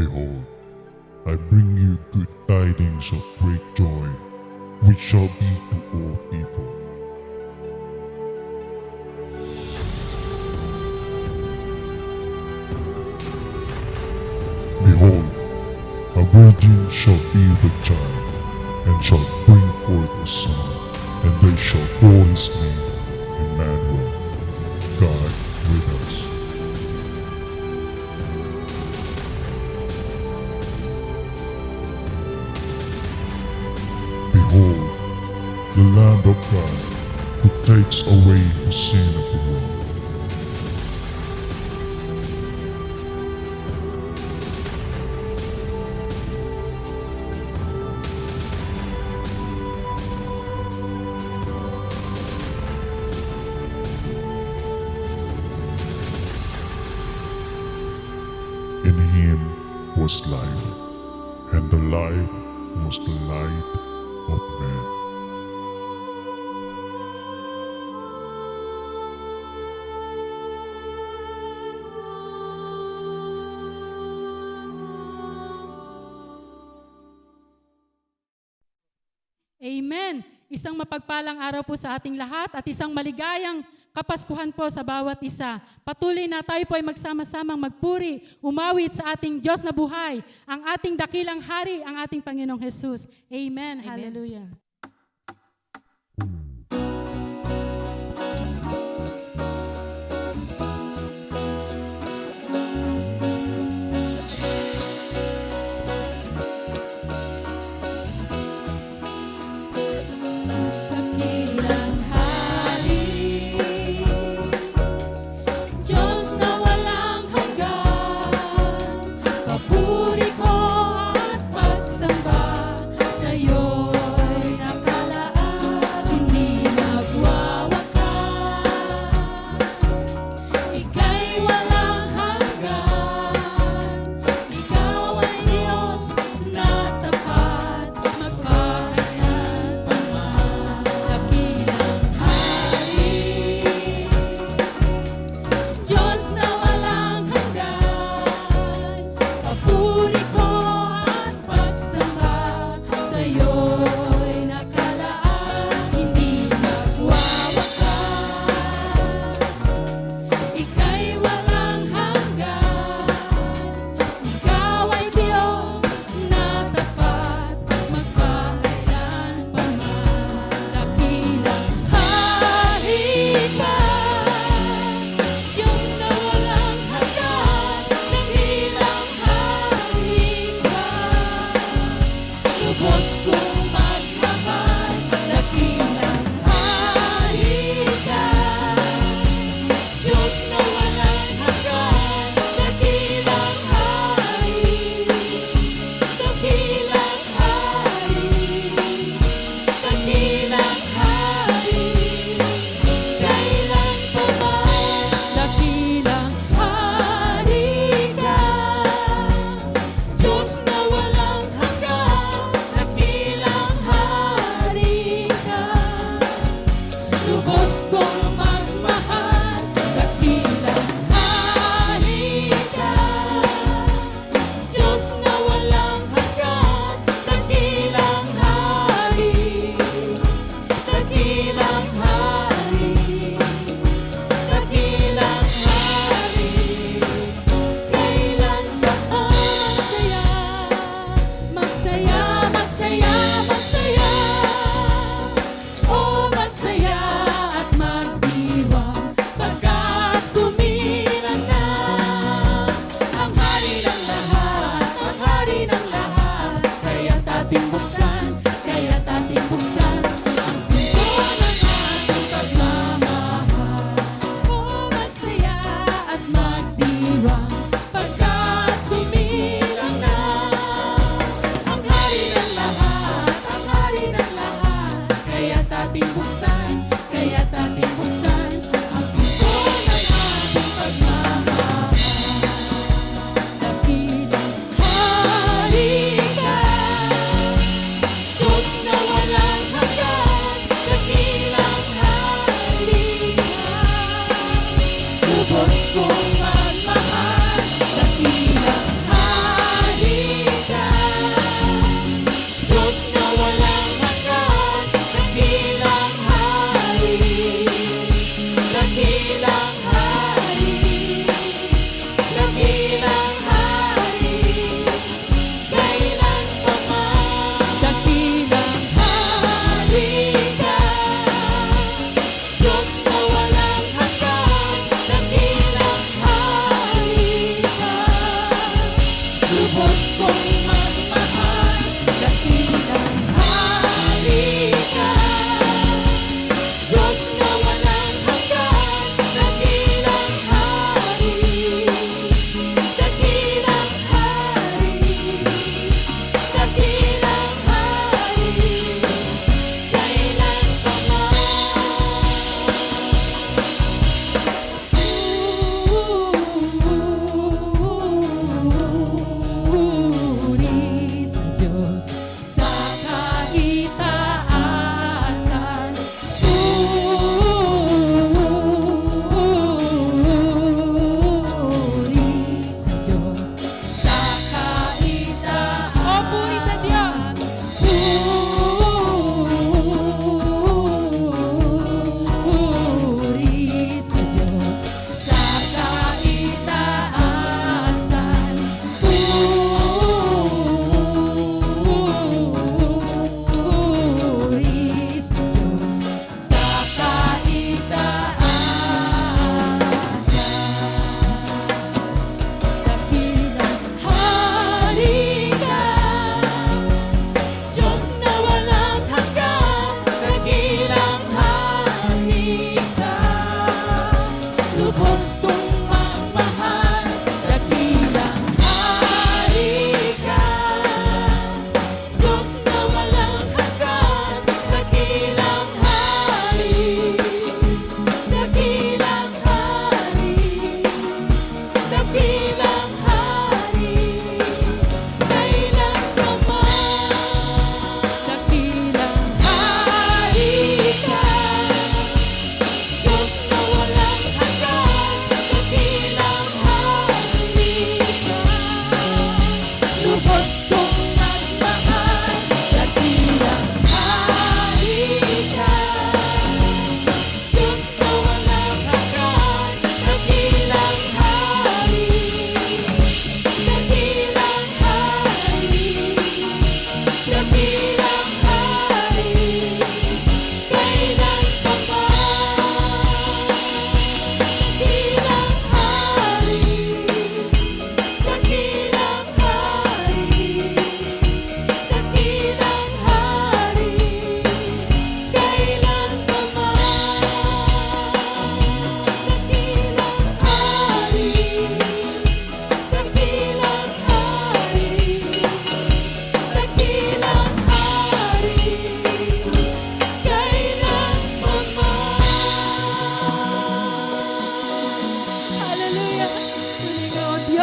Behold, I bring you good tidings of great joy, which shall be to all people. Behold, a virgin shall be with child, and shall bring forth a son, and they shall call his name Emmanuel, God with us. Behold, the Lamb of God, who takes away the sin of the world. In him was life, and the life was the light of man. Amen. Isang mapagpalang araw po sa ating lahat at isang maligayang Kapaskuhan po sa bawat isa. Patuloy na tayo po ay magsama-samang magpuri, umawit sa ating Diyos na buhay, ang ating dakilang hari, ang ating Panginoong Jesus. Amen. Hallelujah.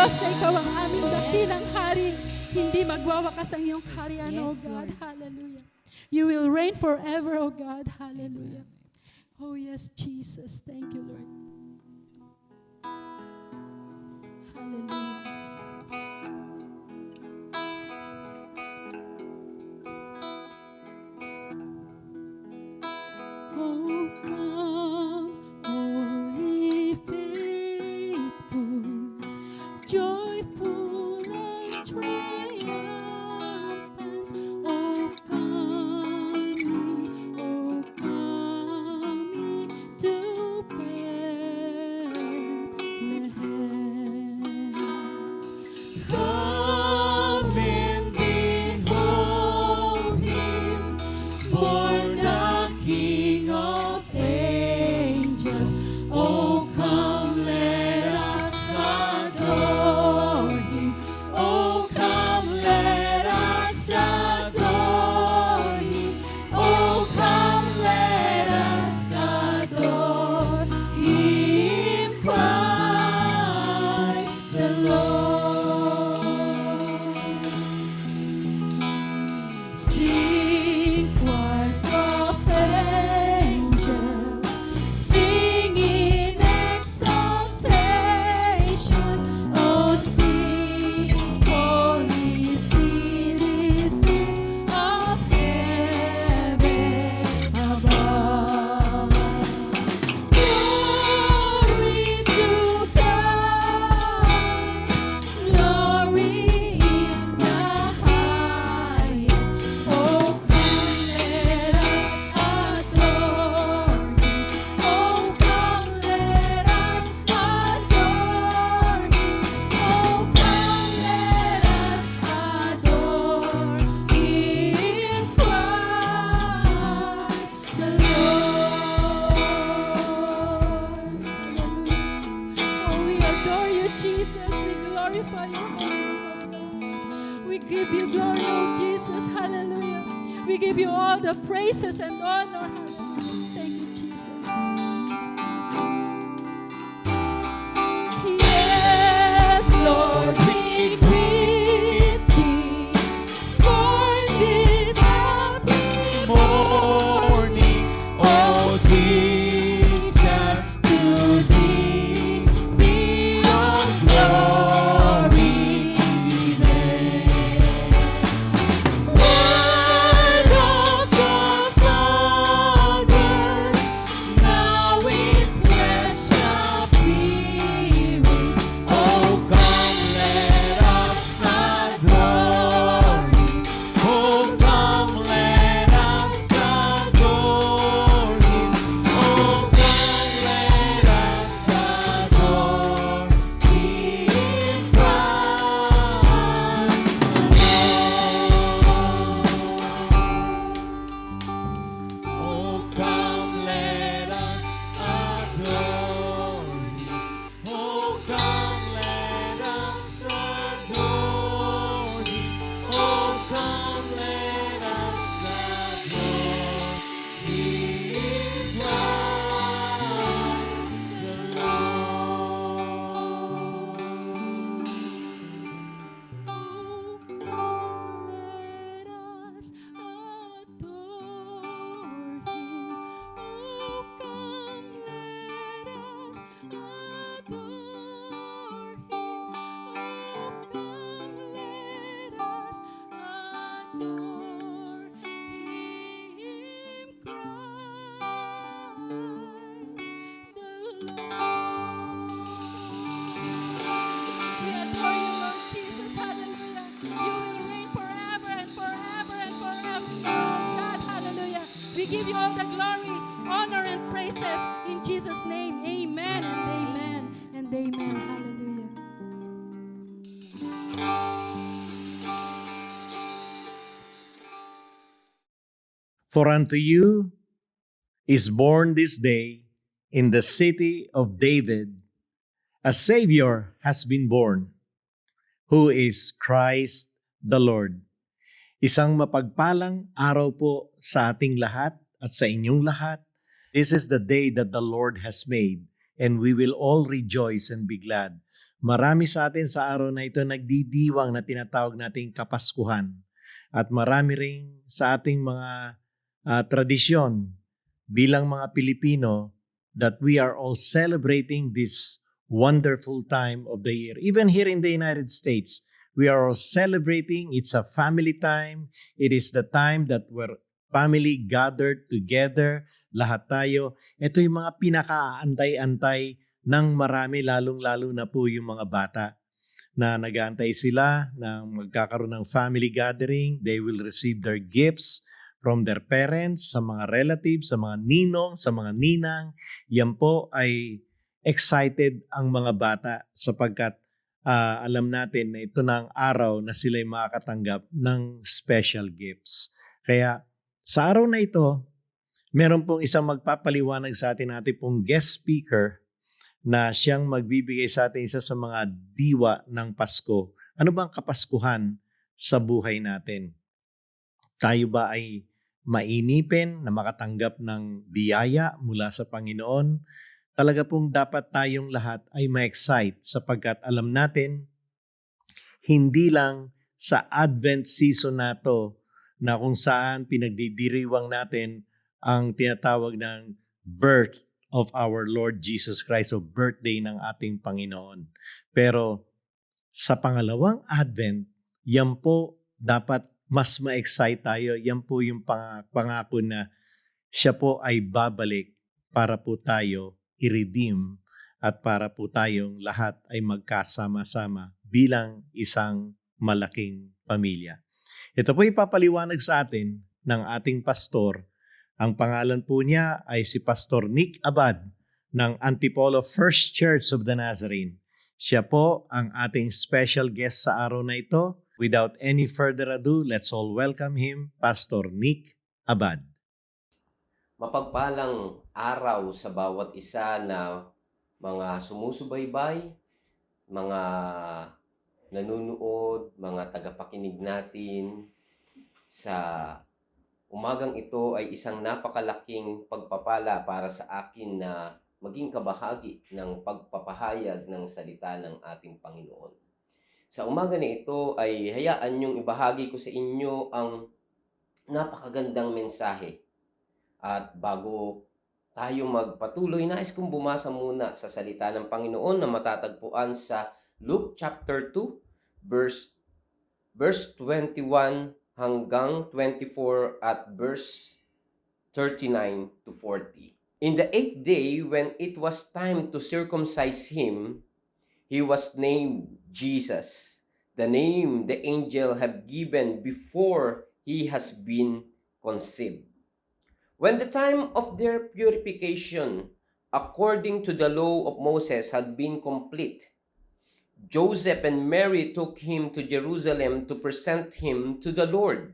Diyos na ikaw ang aming dakilang hari. Hindi magwawakas ang iyong kaharian, O God. Hallelujah. You will reign forever, O God. Hallelujah. Oh yes, Jesus. Thank you, Lord. Hallelujah. Oh, come, holy faithful, joyful and triumphant. Oh, come ye to Bethlehem. Come and behold him, born the King of angels. Oh, come, let us adore him. Oh, come, let us adore him. Oh, come, let us adore him, Christ the Lord. Sing, choirs of angels, sing in exaltation. Oh, sing, holy citizens of heaven above. Glory to God, glory in the highest. Oh, come, let us adore him. Oh, come, let us adore him. Oh, come, let us adore him, Christ the Lord. Hallelujah. Oh, we adore you, Jesus. We glorify your name, oh God. We give you glory, oh Jesus. Hallelujah. We give you all the praises and honor. Hallelujah. Thank you, Jesus. Yes, Lord, we greet thee for this happy morning. Oh, Jesus, to thee be all glory made. Word of the Father, now in flesh appearing. Oh, come, let us adore him. Oh, come, let us adore him. Oh, come, let us adore him, Christ the Lord. Oh, come, let us adore him. Oh, come, let us adore him. Oh, come, let us adore him, Christ the Lord. Oh, come, let us adore him. Oh, come, let us adore him. Oh, come, let us adore him, Christ the Lord. We adore you, Lord Jesus. Hallelujah. You will reign forever and forever and forever. Oh God, hallelujah. We give you all the glory, honor, and praises in Jesus' name. Amen and amen and amen. Hallelujah. For unto you is born this day in the city of David a Savior has been born, who is Christ the Lord. Isang mapagpalang araw po sa ating lahat at sa inyong lahat. This is the day that the Lord has made, and we will all rejoice and be glad. Marami sa atin sa araw na ito nagdidiwang na tinatawag nating Kapaskuhan. At marami ring sa ating mga tradisyon bilang mga Pilipino that we are all celebrating this wonderful time of the year. Even here in the United States, we are all celebrating. It's a family time. It is the time that we're family gathered together, lahat tayo. Ito yung mga pinakaantay-antay ng marami, lalong-lalo na po yung mga bata na nag-aantay sila na magkakaroon ng family gathering. They will receive their gifts from their parents, sa mga relatives, sa mga ninong, sa mga ninang. Yan po ay excited ang mga bata sapagkat alam natin na ito na ang araw na sila'y makakatanggap ng special gifts. Kaya sa araw na ito, meron pong isang magpapaliwanag sa atin pong guest speaker na siyang magbibigay sa atin isa sa mga diwa ng Pasko. Ano bang kapaskuhan sa buhay natin? Tayo ba ay mainipin na makatanggap ng biyaya mula sa Panginoon? Talaga pong dapat tayong lahat ay ma-excite sapagkat alam natin, hindi lang sa Advent season na to na kung saan pinagdidiriwang natin ang tinatawag ng birth of our Lord Jesus Christ o birthday ng ating Panginoon. Pero sa pangalawang Advent, yan po dapat mas ma-excite tayo. Yan po yung pangako na siya po ay babalik para po tayo i-redeem at para po tayong lahat ay magkasama-sama bilang isang malaking pamilya. Ito po ipapaliwanag sa atin ng ating pastor. Ang pangalan po niya ay si Pastor Nick Abad ng Antipolo First Church of the Nazarene. Siya po ang ating special guest sa araw na ito. Without any further ado, let's all welcome him, Pastor Nick Abad. Mapagpalang araw sa bawat isa na mga sumusubaybay, mga nanunood, mga tagapakinig natin. Sa umagang ito ay isang napakalaking pagpapala para sa akin na maging kabahagi ng pagpapahayag ng salita ng ating Panginoon. Sa umaga na ito ay hayaan niyong ibahagi ko sa inyo ang napakagandang mensahe. At bago tayo magpatuloy, nais kong bumasa muna sa salita ng Panginoon na matatagpuan sa Luke chapter 2, verse 21 hanggang 24 at verse 39 to 40. In the 8th day, when it was time to circumcise him, he was named Jesus, the name the angel had given before he has been conceived. When the time of their purification, according to the law of Moses, had been complete, Joseph and Mary took him to Jerusalem to present him to the Lord.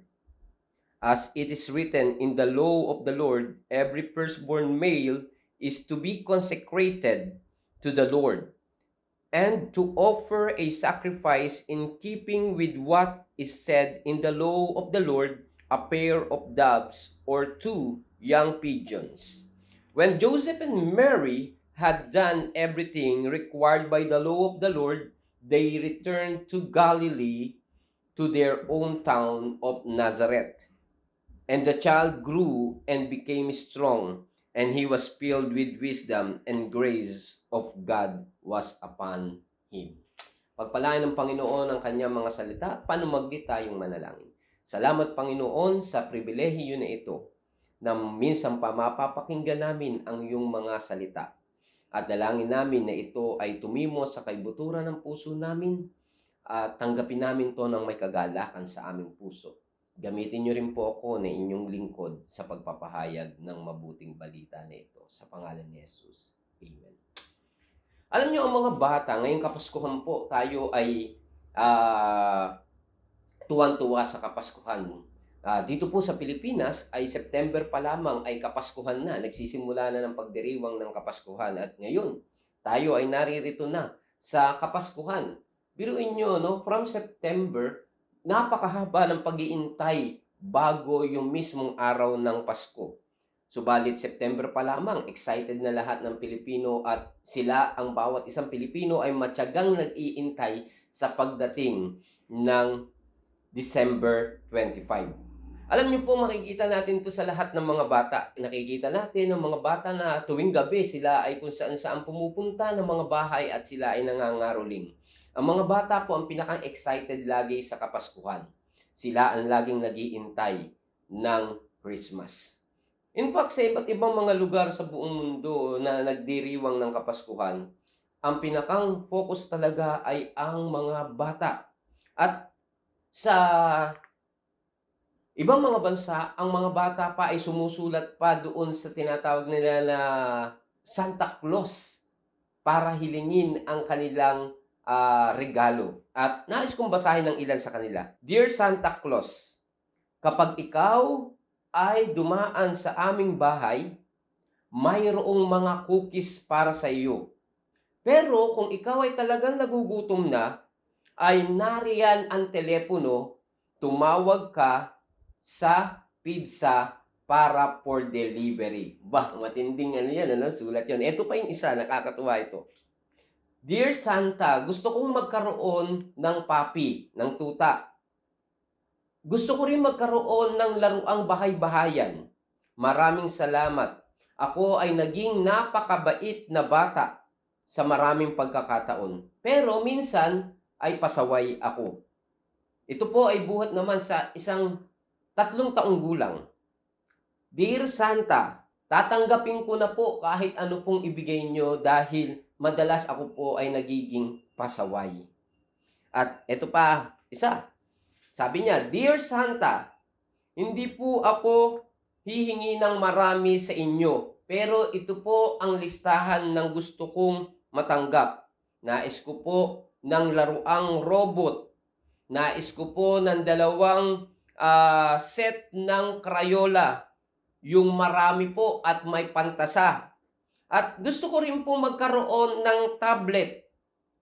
As it is written in the law of the Lord, every firstborn male is to be consecrated to the Lord, and to offer a sacrifice in keeping with what is said in the law of the Lord, a pair of doves or two young pigeons. When Joseph and Mary had done everything required by the law of the Lord, they returned to Galilee, to their own town of Nazareth. And the child grew and became strong, and he was filled with wisdom, and grace of God was upon him. Pagpalain ng Panginoon ang kanyang mga salita, panumaglit tayong manalangin. Salamat Panginoon sa pribilehiyo na ito, na minsan pa mapapakinggan namin ang iyong mga salita. At dalangin namin na ito ay tumimo sa kaibuturan ng puso namin at tanggapin namin to ng may kagalakan sa aming puso. Gamitin niyo rin po ako na inyong lingkod sa pagpapahayag ng mabuting balita na ito. Sa pangalan ni Jesus. Amen. Alam niyo ang mga bata, ngayong Kapaskuhan po, tayo ay tuwan-tuwa sa Kapaskuhan. Dito po sa Pilipinas ay September pa lamang ay Kapaskuhan na. Nagsisimula na ng pagdiriwang ng Kapaskuhan. At ngayon, tayo ay naririto na sa Kapaskuhan. Biruin nyo, no? From September, napakahaba ng pag-iintay bago yung mismong araw ng Pasko. Subalit September pa lamang, excited na lahat ng Pilipino at sila, ang bawat isang Pilipino ay matyagang nag-iintay sa pagdating ng December 25. Alam niyo po, makikita natin ito sa lahat ng mga bata. Nakikita natin ng mga bata na tuwing gabi sila ay kung saan-saan pumupunta ng mga bahay at sila ay nangangaroling. Ang mga bata po ang pinaka-excited lagi sa Kapaskuhan. Sila ang laging nag-iintay ng Christmas. In fact, sa iba't ibang mga lugar sa buong mundo na nagdiriwang ng Kapaskuhan, ang pinakang focus talaga ay ang mga bata. At sa ibang mga bansa, ang mga bata pa ay sumusulat pa doon sa tinatawag nila na Santa Claus para hilingin ang kanilang regalo. At nais kong basahin ng ilan sa kanila. Dear Santa Claus, kapag ikaw ay dumaan sa aming bahay, mayroong mga cookies para sa iyo. Pero kung ikaw ay talagang nagugutom na, ay nariyan ang telepono, tumawag ka sa pizza para for delivery. Bah, matinding yan, sulat yun. Ito pa yung isa, nakakatuwa ito. Dear Santa, gusto kong magkaroon ng papi, ng tuta. Gusto ko rin magkaroon ng laruang bahay-bahayan. Maraming salamat. Ako ay naging napakabait na bata sa maraming pagkakataon. Pero minsan ay pasaway ako. Ito po ay buhat naman sa isang 3 taong gulang. Dear Santa, tatanggapin ko na po kahit ano pong ibigay nyo dahil madalas ako po ay nagiging pasaway. At ito pa, isa. Sabi niya, Dear Santa, hindi po ako hihingi ng marami sa inyo, pero ito po ang listahan ng gusto kong matanggap. Nais ko po ng laruang robot. Nais ko po ng 2 set ng Crayola, yung marami po at may pantasa. At gusto ko rin po magkaroon ng tablet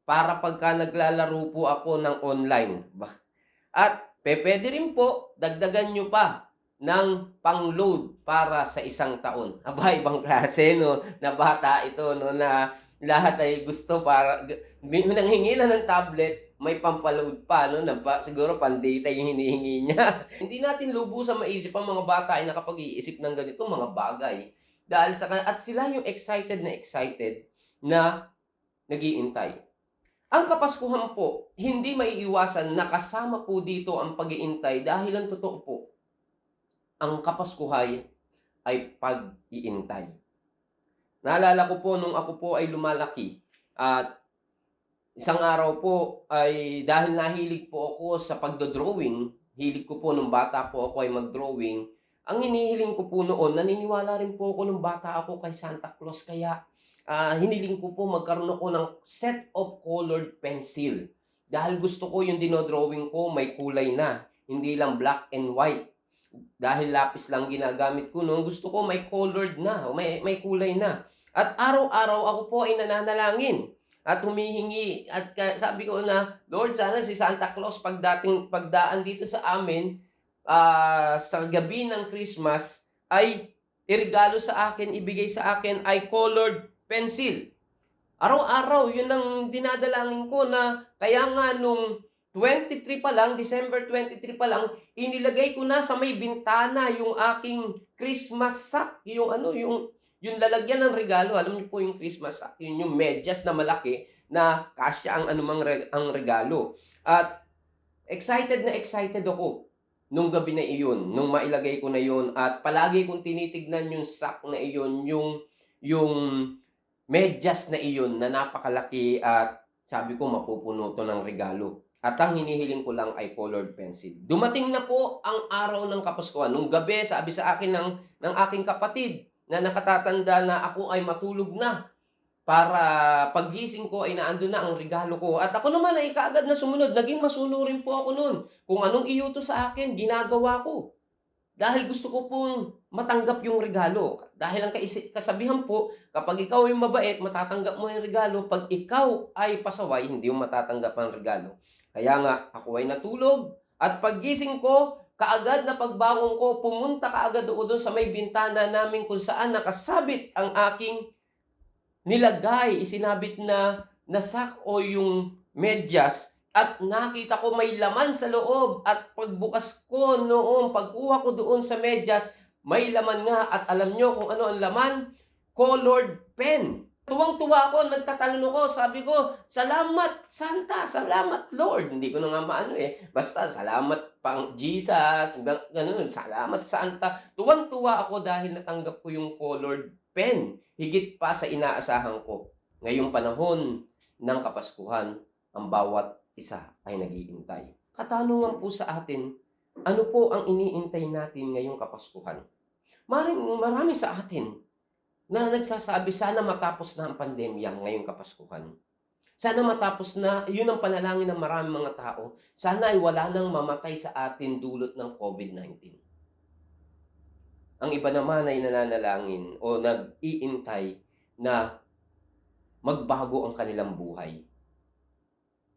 para pagka naglalaro po ako ng online. At pwede rin po, dagdagan nyo pa ng pang-load para sa 1 taon. Aba, ibang klase, no? Na bata ito, no? Na lahat ay gusto para, nanghingi na ng tablet, may pampaload pa, no? Siguro pan-data yung hinihingi niya. Hindi natin lubusan maisip ang mga bata ay nakapag-iisip ng ganito mga bagay. Dahil at sila yung excited na nag-iintay. Ang Kapaskuhan po, hindi maiiwasan na kasama po dito ang pag-iintay dahil ang totoo po, ang Kapaskuhan ay pag-iintay. Naalala ko po nung ako po ay lumalaki at isang araw po ay dahil nahilig po ako sa pagdodrawing, hilig ko po nung bata po ako ay mag-drawing, ang hinihiling ko po noon, naniniwala rin po ako nung bata ako kay Santa Claus kaya hiniling ko po magkaroon ako ng set of colored pencil. Dahil gusto ko yung dinodrawing ko may kulay na, hindi lang black and white. Dahil lapis lang ginagamit ko noon, gusto ko may colored na, may kulay na. At araw-araw ako po ay nananalangin at humihingi. At sabi ko na, Lord, sana si Santa Claus pagdaan dito sa amin, sa gabi ng Christmas, ay irigalo sa akin, ibigay sa akin ay colored pencil. Araw-araw, yun ang dinadalangin ko na kaya nga nung 23 pa lang, December 23 pa lang, inilagay ko na sa may bintana yung aking Christmas sack, yung lalagyan ng regalo. Alam niyo po yung Christmas sack, yun yung medyas na malaki na kasya ang anumang ang regalo. At excited ako nung gabi na iyon, nung mailagay ko na yun, at palagi kong tinitignan yung sack na iyon, yung medyas na iyon na napakalaki at sabi ko mapupuno to ng regalo. At ang hinihiling ko lang ay colored pencil. Dumating na po ang araw ng Kapaskuhan. Nung gabi, sabi sa akin ng aking kapatid na nakatatanda na ako ay matulog na para paggising ko ay naandun na ang regalo ko. At ako naman ay kaagad na sumunod. Naging masunurin po ako noon. Kung anong iutos sa akin, ginagawa ko. Dahil gusto ko pong matanggap yung regalo. Dahil ang kasabihan po, kapag ikaw ay mabait, matatanggap mo yung regalo. Pag ikaw ay pasaway, hindi mo matatanggap ang regalo. Kaya nga, ako ay natulog. At paggising ko, kaagad na pagbangon ko, pumunta kaagad ako doon sa may bintana namin kung saan nakasabit ang aking nilagay, isinabit na sak o yung medyas, at nakita ko may laman sa loob, at pagbukas ko noon, pagkuha ko doon sa medyas, may laman nga, at alam nyo kung ano ang laman? Colored pen. Tuwang-tuwa ako, nagtatalon ako, sabi ko, salamat Santa, salamat Lord. Hindi ko na nga maano basta salamat pang Jesus, ganun, salamat Santa. Tuwang-tuwa ako dahil natanggap ko yung colored pen, higit pa sa inaasahan ko. Ngayong panahon ng Kapaskuhan, ang bawat isa ay nag-iintay. Katanungan po sa atin, ano po ang iniintay natin ngayong Kapaskuhan? Marami sa atin na nagsasabi, sana matapos na ang pandemya ngayong Kapaskuhan. Sana matapos na, yun ang panalangin ng maraming mga tao, sana ay wala nang mamatay sa atin dulot ng COVID-19. Ang iba naman ay nananalangin o nag-iintay na magbago ang kanilang buhay.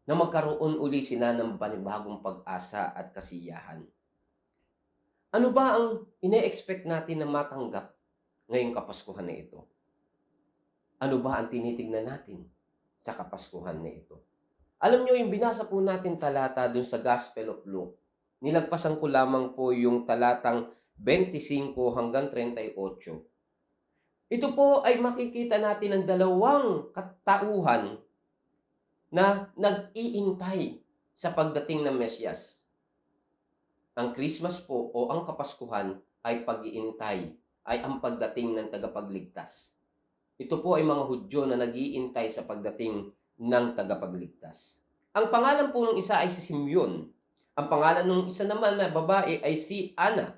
Na magkaroon uli sila ng panibagong pag-asa at kasiyahan. Ano ba ang ine-expect natin na matanggap ngayong Kapaskuhan na ito? Ano ba ang tinitingnan natin sa Kapaskuhan na ito? Alam nyo, yung binasa po natin talata dun sa Gospel of Luke, nilagpasan ko lamang po yung talatang 25 hanggang 38. Ito po ay makikita natin ang dalawang katauhan na nag-iintay sa pagdating ng Mesyas. Ang Christmas po o ang Kapaskuhan ay pag-iintay, ay ang pagdating ng tagapagligtas. Ito po ay mga Hudyo na nag-iintay sa pagdating ng tagapagligtas. Ang pangalan po ng isa ay si Simeon. Ang pangalan ng isa naman na babae ay si Ana.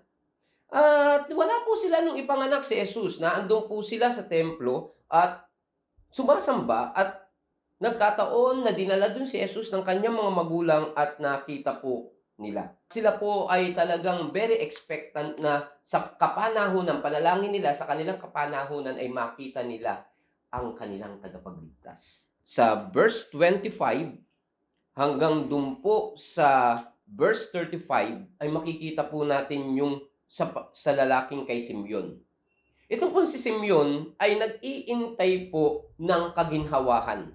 At wala po sila nung ipanganak si Jesus. Naandun po sila sa templo at sumasamba, at nagkataon na dinala dun si Jesus ng kanyang mga magulang at nakita po nila. Sila po ay talagang very expectant na sa kapanahunan, panalangin nila, sa kanilang kapanahunan ay makita nila ang kanilang tagapagligtas. Sa verse 25 hanggang dun po sa verse 35 ay makikita po natin yung sa lalaking kay Simeon. Ito po si Simeon ay nag-iintay po ng kaginhawahan.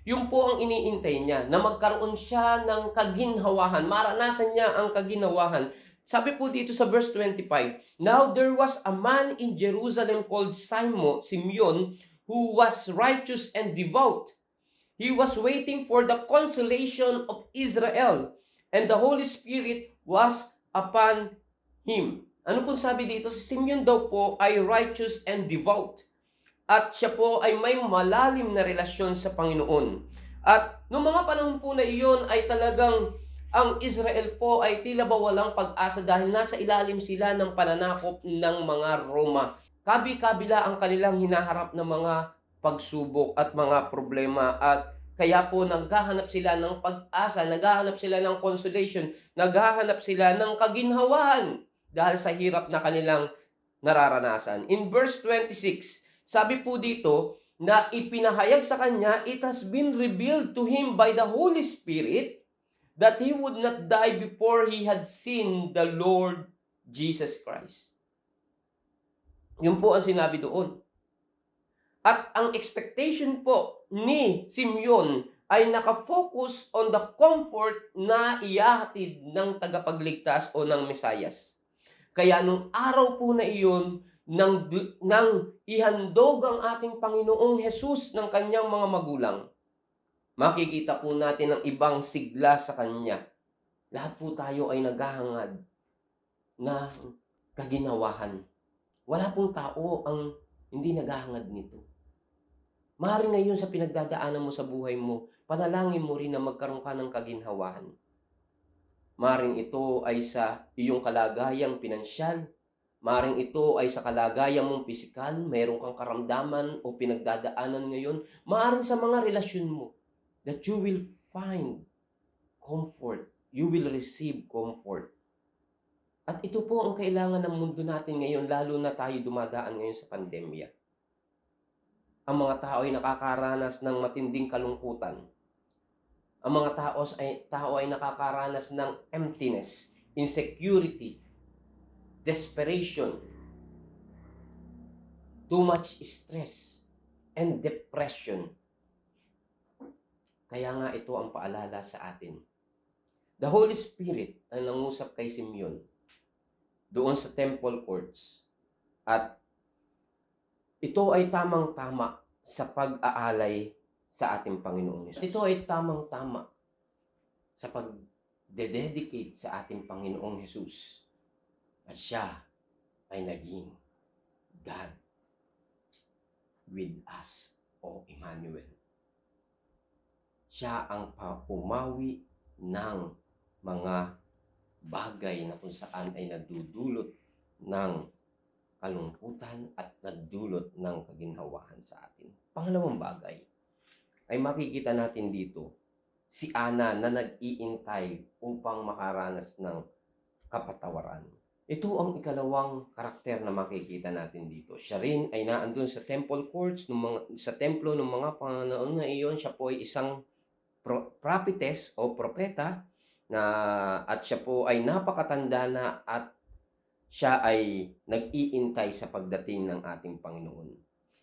Yung po ang iniintay niya, na magkaroon siya ng kaginhawahan, maranasan niya ang kaginhawahan. Sabi po dito sa verse 25, Now there was a man in Jerusalem called Simeon, who was righteous and devout. He was waiting for the consolation of Israel, and the Holy Spirit was upon him. Ano po sabi dito? Si Simeon daw po ay righteous and devout. At siya po ay may malalim na relasyon sa Panginoon. At noong mga panahon po na iyon ay talagang ang Israel po ay tila ba walang pag-asa dahil nasa ilalim sila ng pananakop ng mga Roma. Kabi-kabila ang kanilang hinaharap na mga pagsubok at mga problema, at kaya po naghahanap sila ng pag-asa, naghahanap sila ng consolation, naghahanap sila ng kaginhawahan dahil sa hirap na kanilang nararanasan. In verse 26, sabi po dito na ipinahayag sa kanya, it has been revealed to him by the Holy Spirit that he would not die before he had seen the Lord Jesus Christ. Yun po ang sinabi doon. At ang expectation po ni Simeon ay nakafocus on the comfort na iyahatid ng tagapagligtas o ng Mesiyas. Kaya nung araw po na iyon, nang ihandog ang ating Panginoong Jesus ng kanyang mga magulang, makikita po natin ang ibang sigla sa kanya. Lahat po tayo ay naghahangad na kaginawahan. Wala pong tao ang hindi naghahangad nito. Maaaring ngayon sa pinagdadaanan mo sa buhay mo, panalangin mo rin na magkaroon ka ng kaginhawahan. Maaaring ito ay sa iyong kalagayang pinansyal. Maring ito ay sa kalagayan mong pisikal, mayroon kang karamdaman o pinagdadaanan ngayon. Maring sa mga relasyon mo, that you will find comfort. You will receive comfort. At ito po ang kailangan ng mundo natin ngayon, lalo na tayo dumadaan ngayon sa pandemya. Ang mga tao ay nakakaranas ng matinding kalungkutan. Ang mga tao ay nakakaranas ng emptiness. insecurity, desperation, too much stress, and depression. Kaya nga ito ang paalala sa atin. The Holy Spirit ang nangusap kay Simeon doon sa temple courts. At ito ay tamang-tama sa pag-aalay sa ating Panginoong Hesus. Ito ay tamang-tama sa pag-dedicate sa ating Panginoong Hesus. At siya ay naging God with us, o Emmanuel. Siya ang pumawi ng mga bagay na kung saan ay nagdudulot ng kalungkutan at nagdulot ng kaginhawahan sa atin. Pangalawang bagay ay makikita natin dito si Ana na nag-iintay upang makaranas ng kapatawaran. Ito ang ikalawang karakter na makikita natin dito. Siya rin ay naandun sa temple courts, sa templo ng mga panahon na iyon. Siya po ay isang prophetess o propeta at siya po ay napakatanda na at siya ay nag-iintay sa pagdating ng ating Panginoon.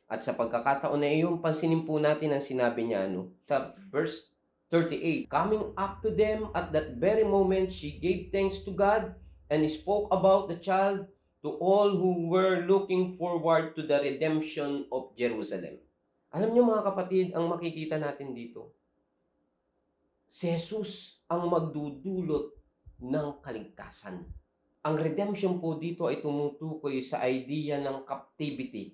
At sa pagkakataon na iyon, pansinin po natin ang sinabi niya sa verse 38. Coming up to them at that very moment, she gave thanks to God and spoke about the child to all who were looking forward to the redemption of Jerusalem. Alam niyo mga kapatid, ang makikita natin dito, si Jesus ang magdudulot ng kaligtasan. Ang redemption po dito ay tumutukoy sa idea ng captivity.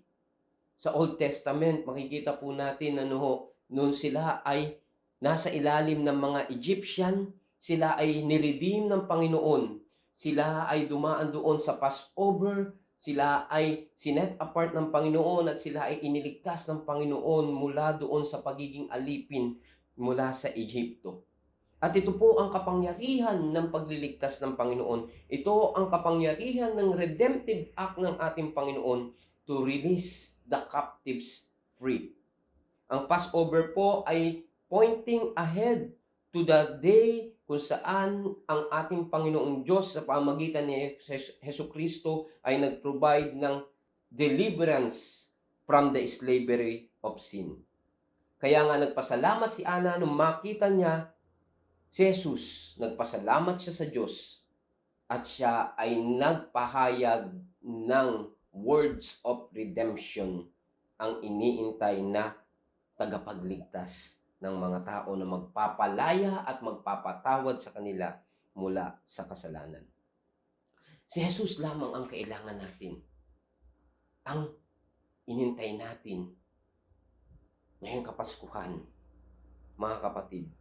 Sa Old Testament, makikita po natin na noon sila ay nasa ilalim ng mga Egyptian, sila ay niredeem ng Panginoon. Sila ay dumaan doon sa Passover, sila ay sinet apart ng Panginoon at sila ay iniligtas ng Panginoon mula doon sa pagiging alipin mula sa Egypto. At ito po ang kapangyarihan ng pagliligtas ng Panginoon. Ito ang kapangyarihan ng redemptive act ng ating Panginoon to release the captives free. Ang Passover po ay pointing ahead to the day kung saan ang ating Panginoong Diyos sa pamamagitan ni Hesus Kristo ay nag-provide ng deliverance from the slavery of sin. Kaya nga nagpasalamat si Ana nung makita niya si Jesus, nagpasalamat siya sa Diyos at siya ay nagpahayag ng words of redemption, ang iniintay na tagapagligtas ng mga tao na magpapalaya at magpapatawad sa kanila mula sa kasalanan. Si Jesus lamang ang kailangan natin. Ang inintay natin ngayong Kapaskuhan, mga kapatid.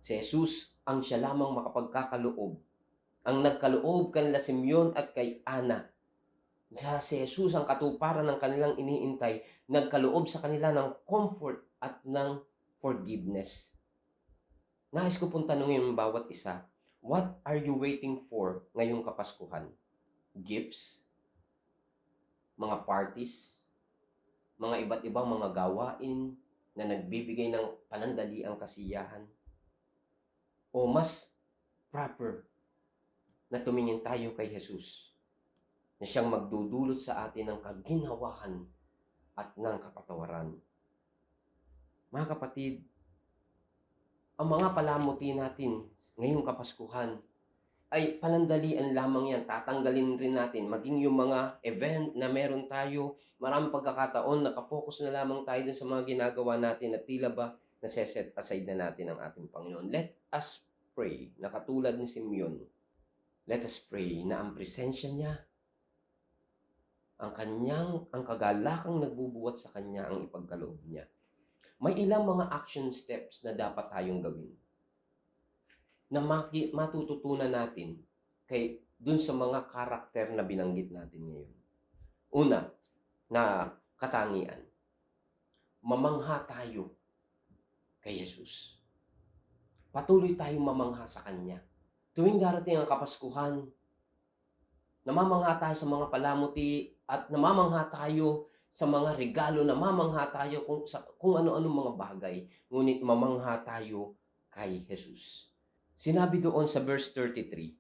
Si Jesus ang siya lamang makapagkakaloob. Ang nagkaloob kanila Simeon at kay Ana. Si Jesus ang katuparan ng kanilang iniintay, nagkaloob sa kanila ng comfort at ng forgiveness. Nais ko pong tanungin ang bawat isa, what are you waiting for ngayong Kapaskuhan? Gifts? Mga parties? Mga iba't ibang mga gawain na nagbibigay ng panandaliang kasiyahan? O mas proper na tumingin tayo kay Jesus na siyang magdudulot sa atin ng kaginhawahan at ng kapatawaran. Mga kapatid, ang mga palamuti natin ngayong Kapaskuhan ay panandalian lamang yan. Tatanggalin rin natin. Maging yung mga event na meron tayo, maraming pagkakataon, nakafocus na lamang tayo dun sa mga ginagawa natin at tila ba nasa-set aside na natin ang ating Panginoon. Let us pray na katulad ni Simeon. Let us pray na ang presensya niya, ang kagalakang nagbubuhat sa kanya ang ipagkaloob niya. May ilang mga action steps na dapat tayong gawin na matututunan natin dun sa mga karakter na binanggit natin ngayon. Una, na katangian. Mamangha tayo kay Jesus. Patuloy tayong mamangha sa Kanya. Tuwing darating ang Kapaskuhan, namamangha tayo sa mga palamuti at namamangha tayo sa mga regalo, namamangha tayo kung ano-ano mga bagay. Ngunit mamangha tayo kay Jesus. Sinabi doon sa verse 33,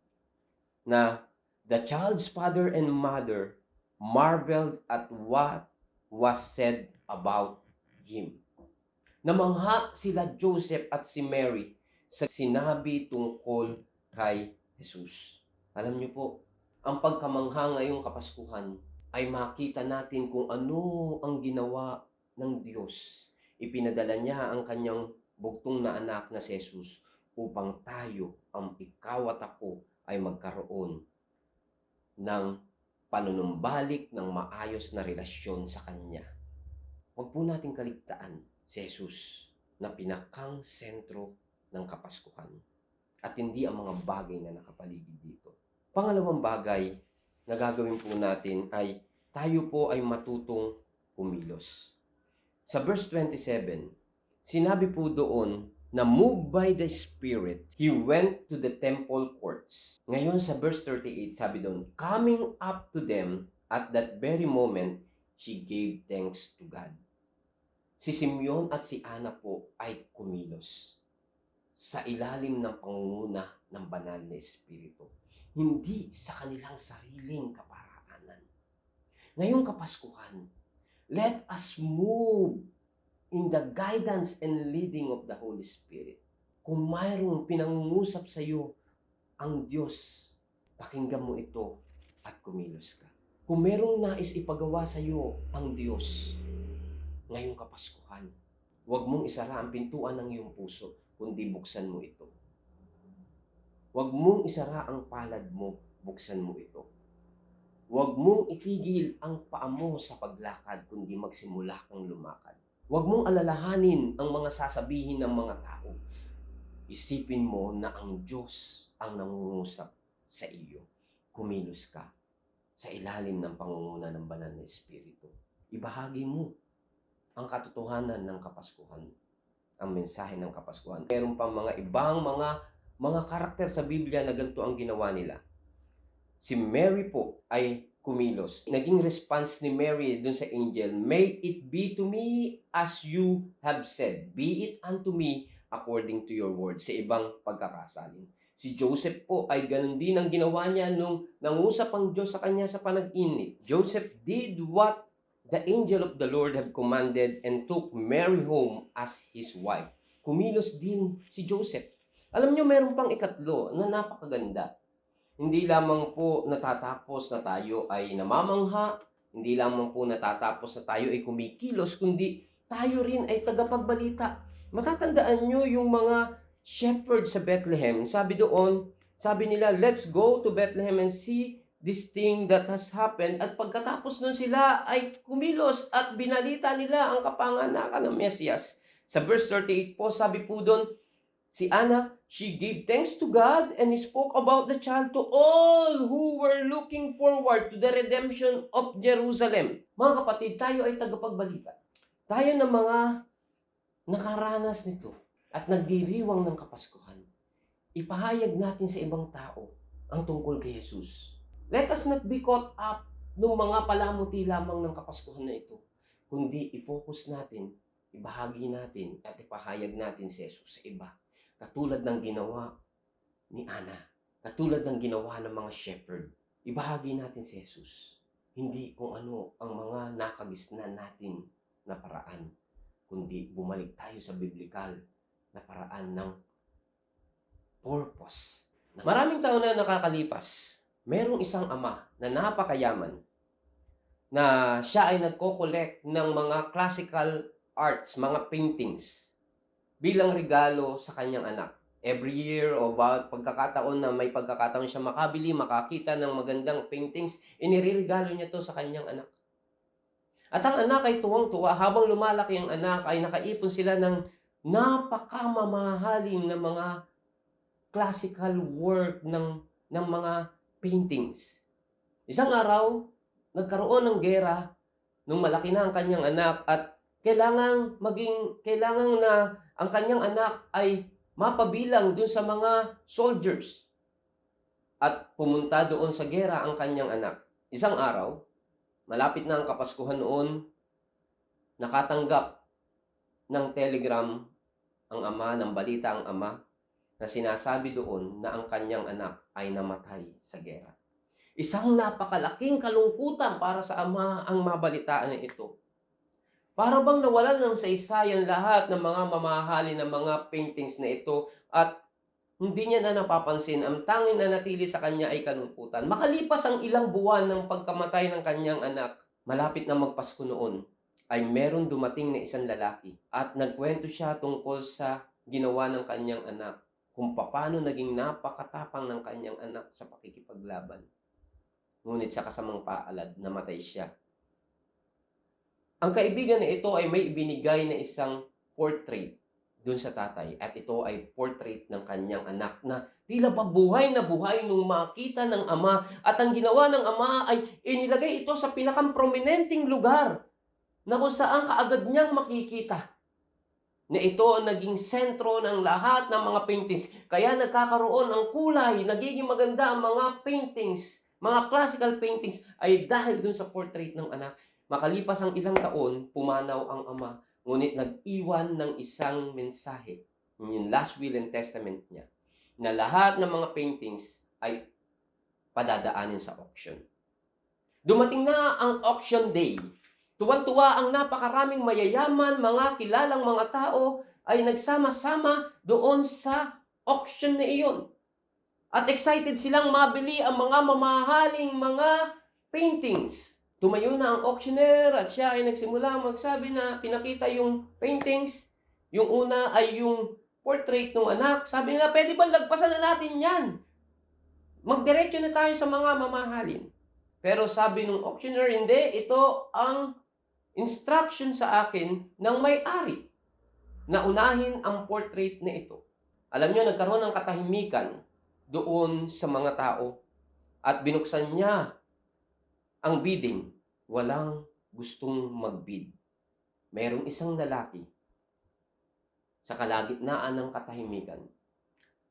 na the child's father and mother marveled at what was said about him. Namangha sila Joseph at si Mary sa sinabi tungkol kay Jesus. Alam niyo po, ang pagkamangha ngayong Kapaskuhan ay makita natin kung ano ang ginawa ng Diyos. Ipinadala niya ang kanyang bugtong na anak na si Jesus upang tayo, ang ikaw at ako, ay magkaroon ng panunumbalik ng maayos na relasyon sa Kanya. Huwag po nating kaligtaan si Jesus na pinakang sentro ng Kapaskuhan at hindi ang mga bagay na nakapaligid dito. Pangalawang bagay na gagawin po natin ay tayo po ay matutong kumilos. Sa verse 27, sinabi po doon na moved by the Spirit, he went to the temple courts. Ngayon sa verse 38, sabi doon, coming up to them at that very moment, she gave thanks to God. Si Simeon at si Ana po ay kumilos sa ilalim ng pangunguna ng banal na Espiritu. Hindi sa kanilang sariling kaparaanan. Ngayong Kapaskuhan, let us move in the guidance and leading of the Holy Spirit. Kung mayroong pinangungusap sa iyo ang Diyos, pakinggan mo ito at kumilos ka. Kung mayroong nais ipagawa sa iyo ang Diyos, ngayong Kapaskuhan, huwag mong isara ang pintuan ng iyong puso, kundi buksan mo ito. Huwag mong isara ang palad mo, buksan mo ito. Huwag mong itigil ang paa mo sa paglakad, kundi magsimula kang lumakad. Huwag mong alalahanin ang mga sasabihin ng mga tao. Isipin mo na ang Diyos ang nangungusap sa iyo. Kumilos ka sa ilalim ng pangunguna ng banal na Espiritu. Ibahagi mo ang katotohanan ng Kapaskuhan, ang mensahe ng Kapaskuhan. Meron pang mga ibang mga karakter sa Biblia na ganito ang ginawa nila. Si Mary po ay kumilos. Naging response ni Mary dun sa angel, may it be to me as you have said. Be it unto me according to your word. Sa ibang pagkakasalin. Si Joseph po ay ganun din ang ginawa niya nung nangusap ang Diyos sa kanya sa panaginip. Joseph did what the angel of the Lord have commanded and took Mary home as his wife. Kumilos din si Joseph. Alam niyo, meron pang ikatlo na napakaganda. Hindi lamang po natatapos na tayo ay namamangha, hindi lamang po natatapos na tayo ay kumikilos, kundi tayo rin ay tagapagbalita. Matatandaan nyo yung mga shepherd sa Bethlehem. Sabi doon, sabi nila, let's go to Bethlehem and see this thing that has happened. At pagkatapos nun sila ay kumilos at binalita nila ang kapanganakan ng Mesiyas. Sa verse 38 po, sabi po doon, si Anna, she gave thanks to God and spoke about the child to all who were looking forward to the redemption of Jerusalem. Mga kapatid, tayo ay tagapagbalita. Tayo na mga nakaranas nito at nagdiriwang ng Kapaskuhan. Ipahayag natin sa ibang tao ang tungkol kay Jesus. Let us not be caught up ng mga palamuti lamang ng Kapaskuhan na ito, kundi i-focus natin, ibahagi natin at ipahayag natin si Jesus sa iba. Katulad ng ginawa ni Ana. Katulad ng ginawa ng mga shepherd. Ibahagi natin si Jesus. Hindi kung ano ang mga nakagisnan natin na paraan, kundi bumalik tayo sa biblikal na paraan ng purpose. Maraming taon na nakakalipas, merong isang ama na napakayaman na siya ay nagko-collect ng mga classical arts, mga paintings, bilang regalo sa kanyang anak. Every year o pagkakataon na may pagkakataon siya makabili, makakita ng magandang paintings, iniririgalo niya to sa kanyang anak. At ang anak ay tuwang-tuwa. Habang lumalaki ang anak, ay nakaipon sila ng napakamamahaling na mga classical work ng mga paintings. Isang araw, nagkaroon ng gera nung malaki na ang kanyang anak at kailangan na ang kanyang anak ay mapabilang dun sa mga soldiers. At pumunta doon sa gera ang kanyang anak. Isang araw, malapit na ang Kapaskuhan noon, nakatanggap ng telegram ang ama, ng balita ang ama, na sinasabi doon na ang kanyang anak ay namatay sa gera. Isang napakalaking kalungkutan para sa ama ang mabalitaan na ito. Para bang nawalan ng saysay lahat ng mga mamahali ng mga paintings na ito at hindi niya na napapansin, ang tanging nanatili sa kanya ay kalungkutan. Makalipas ang ilang buwan ng pagkamatay ng kanyang anak, malapit na magpasko noon, ay meron dumating na isang lalaki at nagkwento siya tungkol sa ginawa ng kanyang anak, kung paano naging napakatapang ng kanyang anak sa pakikipaglaban. Ngunit sa kasamang paalad, namatay siya. Ang kaibigan na ito ay may ibinigay na isang portrait dun sa tatay. At ito ay portrait ng kanyang anak na tila ba buhay na buhay nung makita ng ama. At ang ginawa ng ama ay inilagay ito sa pinakang-prominenteng lugar na kung saan kaagad niyang makikita na ito ang naging sentro ng lahat ng mga paintings. Kaya nagkakaroon ng kulay, nagiging maganda ang mga paintings, mga classical paintings ay dahil dun sa portrait ng anak. Makalipas ang ilang taon, pumanaw ang ama, ngunit nag-iwan ng isang mensahe, yung last will and testament niya, na lahat ng mga paintings ay padadaanin sa auction. Dumating na ang auction day. Tuwan-tuwa ang napakaraming mayayaman, mga kilalang mga tao ay nagsama-sama doon sa auction na iyon. At excited silang mabili ang mga mamahaling mga paintings. Tumayo na ang auctioneer at siya ay nagsimula magsabi na pinakita yung paintings. Yung una ay yung portrait ng anak. Sabi nila, pwede ba lagpasan na natin yan? Magdiretso na tayo sa mga mamahalin. Pero sabi ng auctioneer, hindi, ito ang instruction sa akin ng may-ari na unahin ang portrait na ito. Alam nyo, nagkaroon ng katahimikan doon sa mga tao at binuksan niya ang bidding. Walang gustong magbid. Merong isang lalaki sa kalagitnaan ng katahimikan.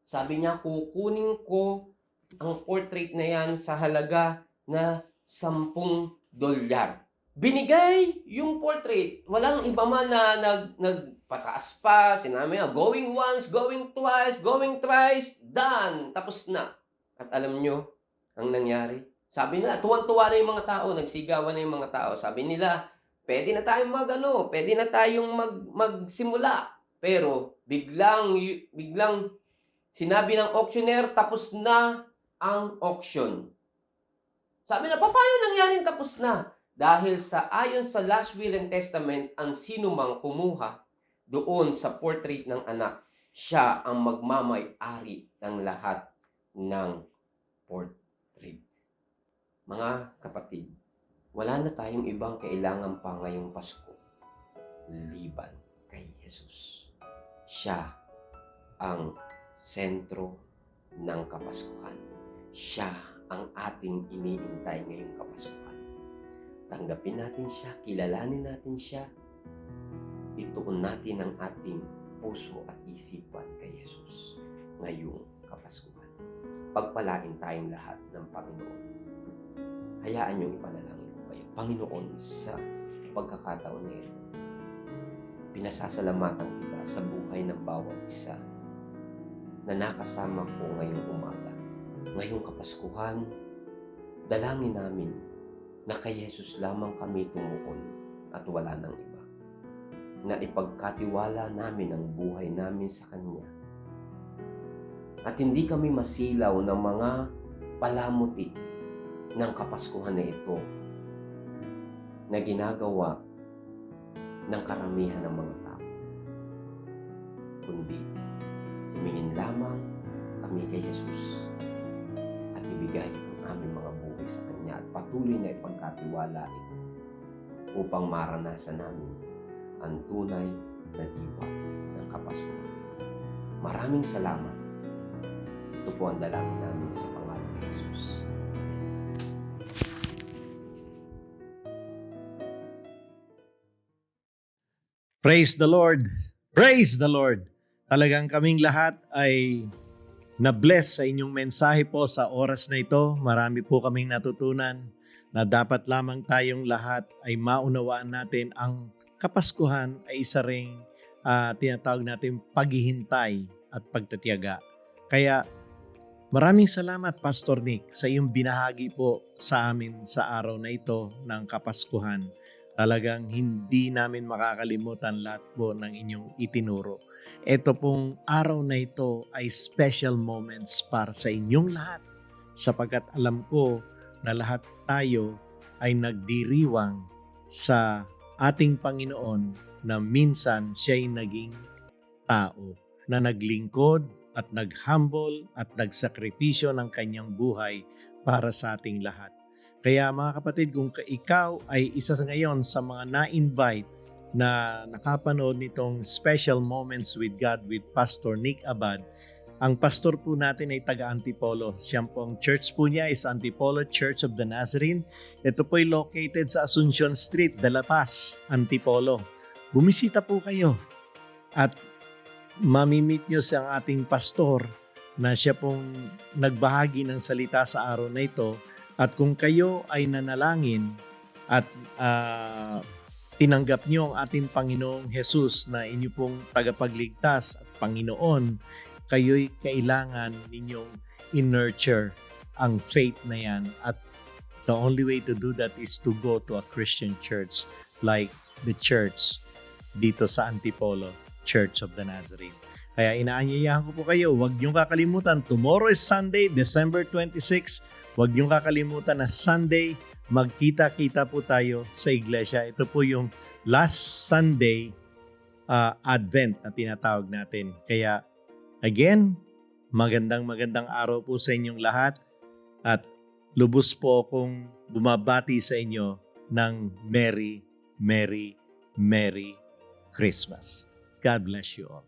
Sabi niya, kukunin ko ang portrait na yan sa halaga na $10. Binigay yung portrait. Walang iba man na nagpataas pa. Sinabi niya, going once, going twice, going thrice, done. Tapos na. At alam nyo, ang nangyari? Sabi nila, tuwan-tuwa na yung mga tao, nagsigawan na yung mga tao. Sabi nila, pwede na tayong pwede na tayong magsimula. Pero biglang sinabi ng auctioneer, tapos na ang auction. Sabi na, paano nangyaring tapos na? Dahil ayon sa last will and testament, ang sinumang kumuha doon sa portrait ng anak, siya ang magmamay-ari ng lahat ng portrait. Mga kapatid, wala na tayong ibang kailangan pa ngayong Pasko liban kay Jesus. Siya ang sentro ng Kapaskuhan. Siya ang ating iniintay ngayong Kapaskuhan. Tanggapin natin siya, kilalanin natin siya, ituon natin ang ating puso at isipan kay Jesus ngayong Kapaskuhan. Pagpalain tayong lahat ng Panginoon. Hayaan niyong ipanalangin ko kayo. Panginoon, sa pagkakataon na ito, pinasasalamatan kita sa buhay ng bawat isa na nakasama ko ngayong umaga. Ngayong Kapaskuhan, dalangin namin na kay Jesus lamang kami tumuon at wala nang iba. Na ipagkatiwala namin ang buhay namin sa Kanya. At hindi kami masilaw ng mga palamuti ng Kapaskuhan na ito na ginagawa ng karamihan ng mga tao. Kundi, tumingin lamang kami kay Jesus at ibigay ang aming mga buhay sa Kanya at patuloy na ipagkatiwala ito upang maranasan namin ang tunay na diwa ng Kapaskuhan. Maraming salamat. Ito po ang dalangin namin sa pangalan ni Jesus. Praise the Lord! Praise the Lord! Talagang kaming lahat ay na-bless sa inyong mensahe po sa oras na ito. Marami po kaming natutunan na dapat lamang tayong lahat ay maunawaan natin ang Kapaskuhan ay isa ring tinatawag natin paghihintay at pagtatiyaga. Kaya maraming salamat, Pastor Nick, sa iyong binahagi po sa amin sa araw na ito ng Kapaskuhan. Talagang hindi namin makakalimutan lahat po ng inyong itinuro. Ito pong araw na ito ay special moments para sa inyong lahat, sapagkat alam ko na lahat tayo ay nagdiriwang sa ating Panginoon na minsan siya'y naging tao na naglingkod at naghumble at nagsakripisyo ng kanyang buhay para sa ating lahat. Kaya mga kapatid, kung ikaw ay isa sa ngayon sa mga na-invite na nakapanood nitong Special Moments with God with Pastor Nick Abad, ang pastor po natin ay taga Antipolo. Siya po, ang church po niya is Antipolo Church of the Nazarene. Ito po ay located sa Asuncion Street, De La Paz, Antipolo. Bumisita po kayo at mamimit nyo sa ating pastor na siya pong nagbahagi ng salita sa araw na ito. At kung kayo ay nanalangin at tinanggap nyo ang ating Panginoong Jesus na inyo pong tagapagligtas at Panginoon, kayo'y kailangan ninyong in-nurture ang faith na yan. At the only way to do that is to go to a Christian church like the church dito sa Antipolo, Church of the Nazarene. Kaya inaanyayahan ko po kayo, huwag niyong kakalimutan, tomorrow is Sunday, December 26. Huwag niyong kakalimutan na Sunday, magkita-kita po tayo sa iglesia. Ito po yung last Sunday Advent na tinatawag natin. Kaya again, magandang araw po sa inyong lahat at lubos po akong bumabati sa inyo ng Merry, Merry, Merry Christmas. God bless you all.